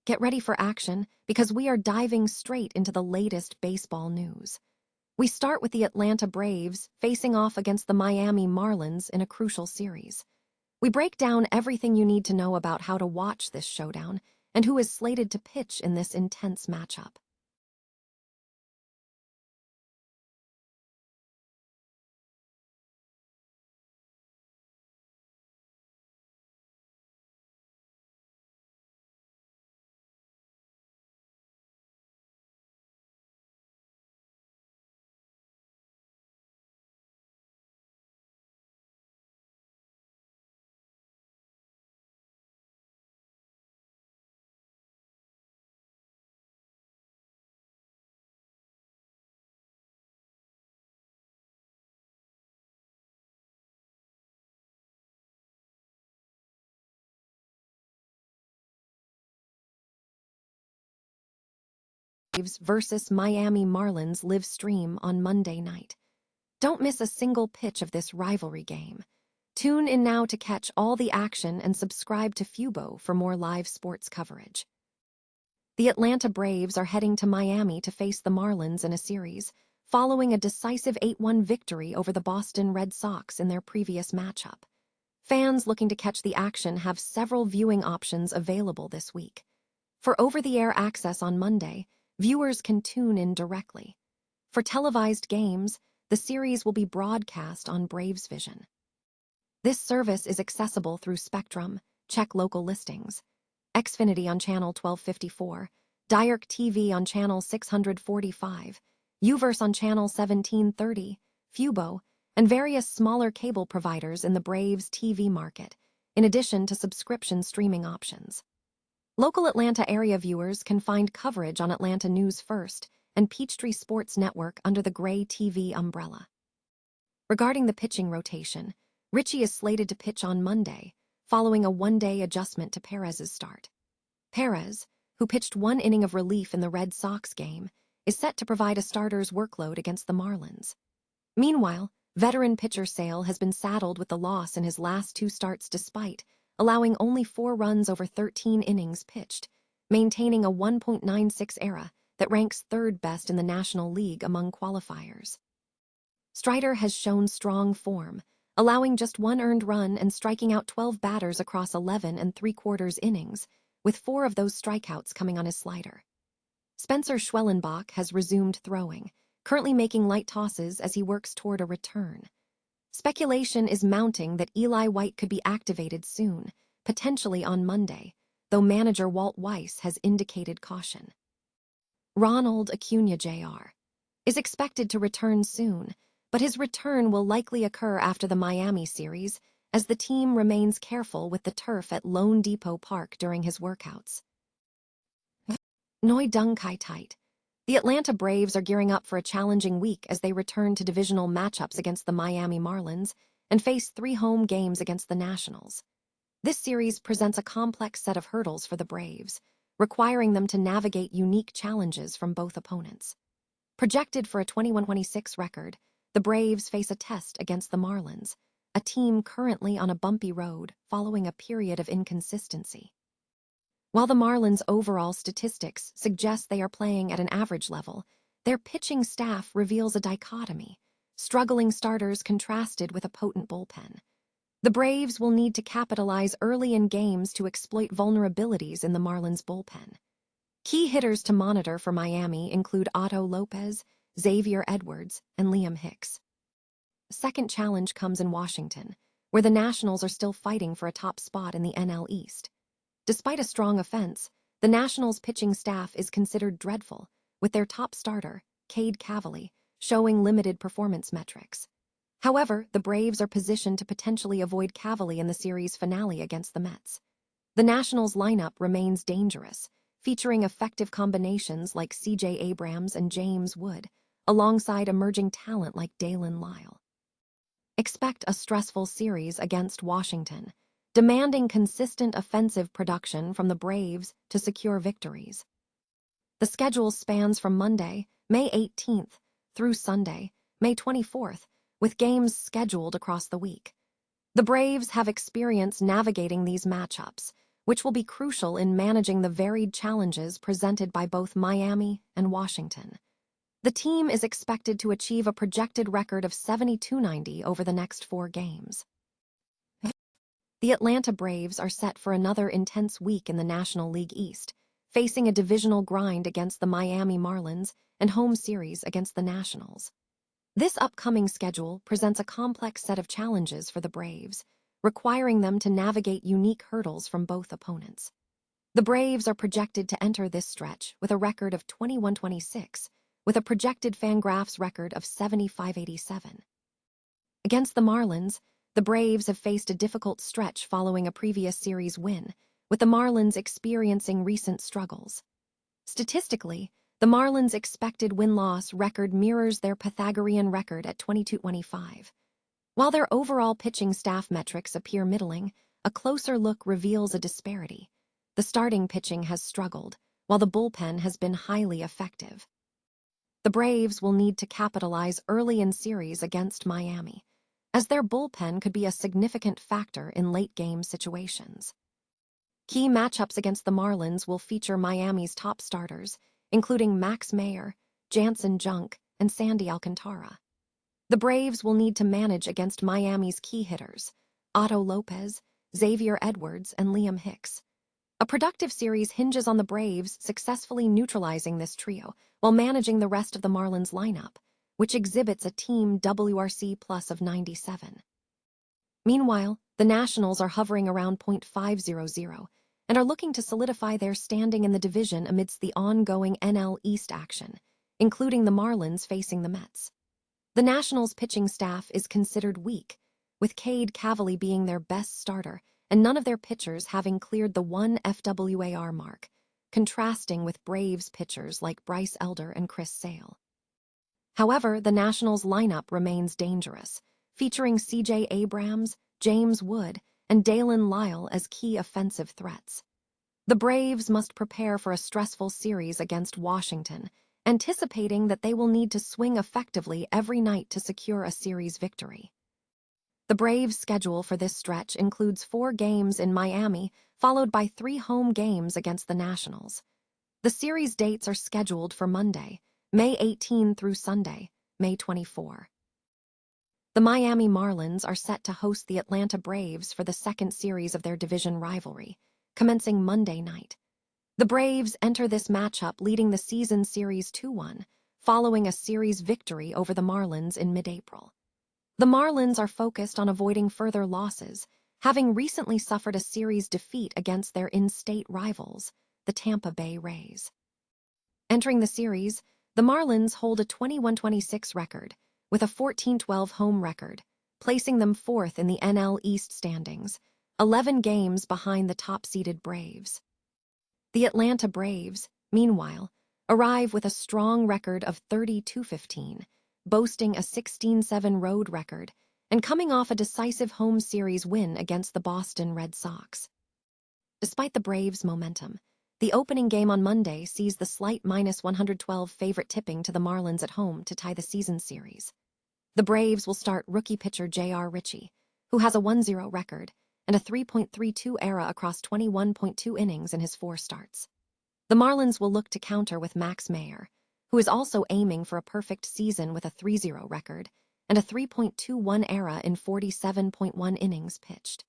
Get ready for action because we are diving straight into the latest baseball news. We start with the Atlanta Braves facing off against the Miami Marlins in a crucial series. We break down everything you need to know about how to watch this showdown and who is slated to pitch in this intense matchup. Braves versus Miami Marlins live stream on Monday night. Don't miss a single pitch of this rivalry game. Tune in now to catch all the action and subscribe to Fubo for more live sports coverage. The Atlanta Braves are heading to Miami to face the Marlins in a series, following a decisive 8-1 victory over the Boston Red Sox in their previous matchup. Fans looking to catch the action have several viewing options available this week. For over-the-air access on Monday, viewers can tune in directly. For televised games, the series will be broadcast on Braves Vision. This service is accessible through Spectrum, check local listings, Xfinity on channel 1254, Diarc TV on channel 645, Uverse on channel 1730, Fubo, and various smaller cable providers in the Braves TV market, in addition to subscription streaming options. Local Atlanta area viewers can find coverage on Atlanta News First and Peachtree Sports Network under the Gray TV umbrella. Regarding the pitching rotation, Richie is slated to pitch on Monday, following a one-day adjustment to Perez's start. Perez, who pitched one inning of relief in the Red Sox game, is set to provide a starter's workload against the Marlins. Meanwhile, veteran pitcher Sale has been saddled with the loss in his last two starts despite allowing only 4 runs over 13 innings pitched, maintaining a 1.96 ERA that ranks third best in the National League among qualifiers. Strider has shown strong form, allowing just 1 earned run and striking out 12 batters across 11 3/4 innings, with 4 of those strikeouts coming on his slider. Spencer Schwellenbach has resumed throwing, currently making light tosses as he works toward a return. Speculation is mounting that Eli White could be activated soon, potentially on Monday, though manager Walt Weiss has indicated caution. Ronald Acuna Jr. is expected to return soon, but his return will likely occur after the Miami series as the team remains careful with the turf at Lone Depot Park during his workouts. Noi Dung Kai Tight. The Atlanta Braves are gearing up for a challenging week as they return to divisional matchups against the Miami Marlins and face 3 home games against the Nationals. This series presents a complex set of hurdles for the Braves, requiring them to navigate unique challenges from both opponents. Projected for a 21-26 record, the Braves face a test against the Marlins, a team currently on a bumpy road following a period of inconsistency. While the Marlins' overall statistics suggest they are playing at an average level, their pitching staff reveals a dichotomy, struggling starters contrasted with a potent bullpen. The Braves will need to capitalize early in games to exploit vulnerabilities in the Marlins' bullpen. Key hitters to monitor for Miami include Otto Lopez, Xavier Edwards, and Liam Hicks. The second challenge comes in Washington, where the Nationals are still fighting for a top spot in the NL East. Despite a strong offense, the Nationals' pitching staff is considered dreadful, with their top starter, Cade Cavalli, showing limited performance metrics. However, the Braves are positioned to potentially avoid Cavalli in the series finale against the Mets. The Nationals' lineup remains dangerous, featuring effective combinations like C.J. Abrams and James Wood, alongside emerging talent like Dalen Lyle. Expect a stressful series against Washington, demanding consistent offensive production from the Braves to secure victories. The schedule spans from Monday, May 18th, through Sunday, May 24th, with games scheduled across the week. The Braves have experience navigating these matchups, which will be crucial in managing the varied challenges presented by both Miami and Washington. The team is expected to achieve a projected record of 72-90 over the next 4 games. The Atlanta Braves are set for another intense week in the National League East, facing a divisional grind against the Miami Marlins and home series against the Nationals. This upcoming schedule presents a complex set of challenges for the Braves, requiring them to navigate unique hurdles from both opponents. The Braves are projected to enter this stretch with a record of 21-26, with a projected Fangraphs record of 75-87. Against the Marlins, the Braves have faced a difficult stretch following a previous series win, with the Marlins experiencing recent struggles. Statistically, the Marlins' expected win-loss record mirrors their Pythagorean record at 22-25. While their overall pitching staff metrics appear middling, a closer look reveals a disparity. The starting pitching has struggled, while the bullpen has been highly effective. The Braves will need to capitalize early in series against Miami, as their bullpen could be a significant factor in late-game situations. Key matchups against the Marlins will feature Miami's top starters, including Max Meyer, Jansen Junk, and Sandy Alcantara. The Braves will need to manage against Miami's key hitters, Otto Lopez, Xavier Edwards, and Liam Hicks. A productive series hinges on the Braves successfully neutralizing this trio while managing the rest of the Marlins lineup, which exhibits a team WRC plus of 97. Meanwhile, the Nationals are hovering around .500 and are looking to solidify their standing in the division amidst the ongoing NL East action, including the Marlins facing the Mets. The Nationals' pitching staff is considered weak, with Cade Cavalli being their best starter and none of their pitchers having cleared the 1 FWAR mark, contrasting with Braves pitchers like Bryce Elder and Chris Sale. However, the Nationals' lineup remains dangerous, featuring C.J. Abrams, James Wood, and Dalen Lyle as key offensive threats. The Braves must prepare for a stressful series against Washington, anticipating that they will need to swing effectively every night to secure a series victory. The Braves' schedule for this stretch includes 4 games in Miami, followed by 3 home games against the Nationals. The series dates are scheduled for Monday, May 18 through Sunday, May 24. The Miami Marlins are set to host the Atlanta Braves for the second series of their division rivalry, commencing Monday night. The Braves enter this matchup leading the season series 2-1, following a series victory over the Marlins in mid-April. The Marlins are focused on avoiding further losses, having recently suffered a series defeat against their in-state rivals, the Tampa Bay Rays. Entering the series, the Marlins hold a 21-26 record, with a 14-12 home record, placing them 4th in the NL East standings, 11 games behind the top-seeded Braves. The Atlanta Braves, meanwhile, arrive with a strong record of 30-15, boasting a 16-7 road record and coming off a decisive home series win against the Boston Red Sox. Despite the Braves' momentum, the opening game on Monday sees the slight -112 favorite tipping to the Marlins at home to tie the season series. The Braves will start rookie pitcher J.R. Ritchie, who has a 1-0 record and a 3.32 ERA across 21.2 innings in his 4 starts. The Marlins will look to counter with Max Meyer, who is also aiming for a perfect season with a 3-0 record and a 3.21 ERA in 47.1 innings pitched.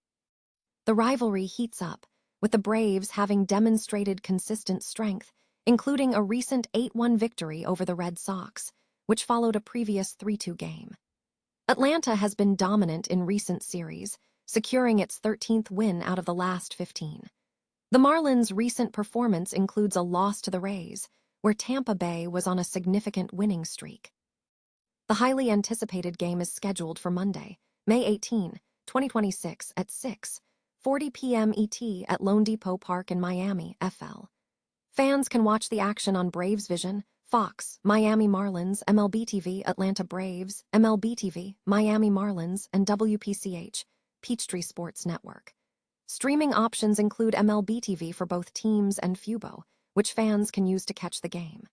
The rivalry heats up, with the Braves having demonstrated consistent strength, including a recent 8-1 victory over the Red Sox, which followed a previous 3-2 game. Atlanta has been dominant in recent series, securing its 13th win out of the last 15. The Marlins' recent performance includes a loss to the Rays, where Tampa Bay was on a significant winning streak. The highly anticipated game is scheduled for Monday, May 18, 2026 at 6:40 p.m. ET at Lone Depot Park in Miami, FL. Fans can watch the action on Braves Vision, Fox, Miami Marlins, MLB TV, Atlanta Braves, MLB TV, Miami Marlins, and WPCH, Peachtree Sports Network. Streaming options include MLB TV for both teams and Fubo, which fans can use to catch the game.